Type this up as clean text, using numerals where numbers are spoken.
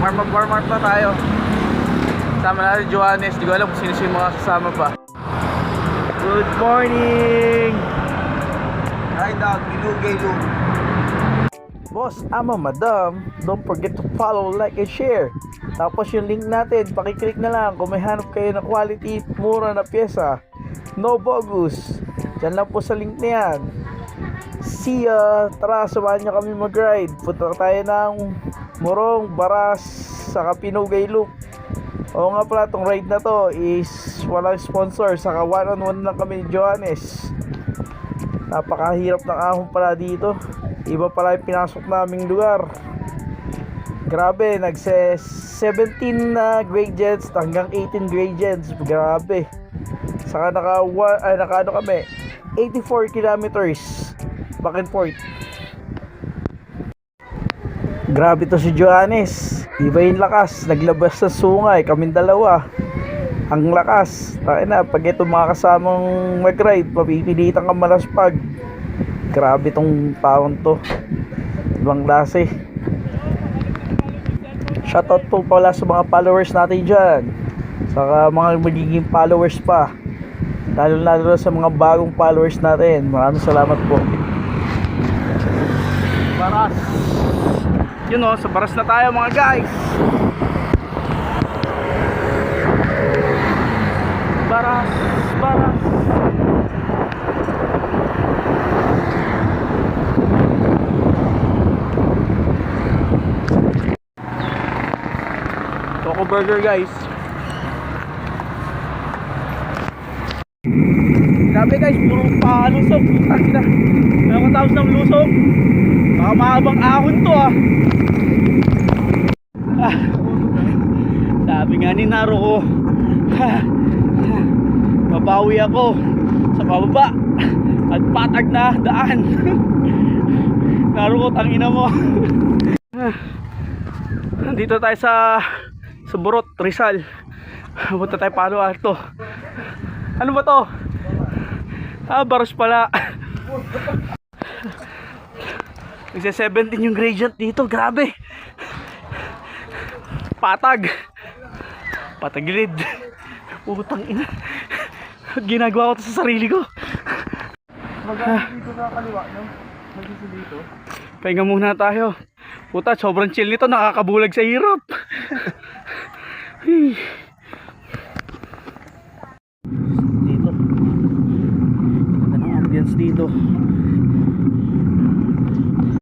Warm up na tayo. Kasama natin Johannes. Di ko alam kung sino yung mga kasama pa. Good morning! Ride out, Binugay Loop. Boss, ama, madam, don't forget to follow, like, and share. Tapos yung link natin, pakiclick na lang kung may hanap kayo na quality, mura na pyesa. No bogus. Diyan lang po sa link na yan. See ya! Tara, samahan nyo kami mag-ride. Punta tayo ng Morong, Baras, saka Pinugay Loop. Oo nga pala, itong ride na to is walang sponsor. Saka one-on-one lang kami ni Johannes. Napakahirap ng ahon pala dito. Iba pala yung pinasok naming lugar. Grabe, nagse 17 na gradients hanggang 18 gradients. Grabe. Saka naka ano kami, 84 kilometers back and forth. Grabe to si Johannes. Iba yung lakas. Naglabas sa sungay, kaming dalawa. Ang lakas. Tayo na, pag ito mga kasamang mag-ride, mapipilitan ka malaspag. Grabe tong taon to. Ibang klase. Shoutout po pala sa mga followers natin dyan. Saka mga magiging followers pa. Lalo sa mga bagong followers natin. Maraming salamat po. Baras. Yun o, sa Baras na tayo mga guys. Baras. Coco Burger guys. Grabe guys, puro palusog. Putang ina. Ano tapos ng lusog? Baka mahabang ahon to sabi nga ni Naro ko, mabawi ako sa pababa at patag na daan. Naro ko, tangina mo. Nandito tayo sa Burot, Rizal. Punta tayo Palo Alto. Ano ba to? Baros pala. Nagsa 17 yung gradient dito, grabe. Patagilid. Putang ina. Ginagawa ko to sa sarili ko. Dito sa kaliwa, no? Dito. Pahinga muna tayo. Puta, sobrang chill nito, nakakabulag sa hirap. Dito. Ganda ng ambience dito.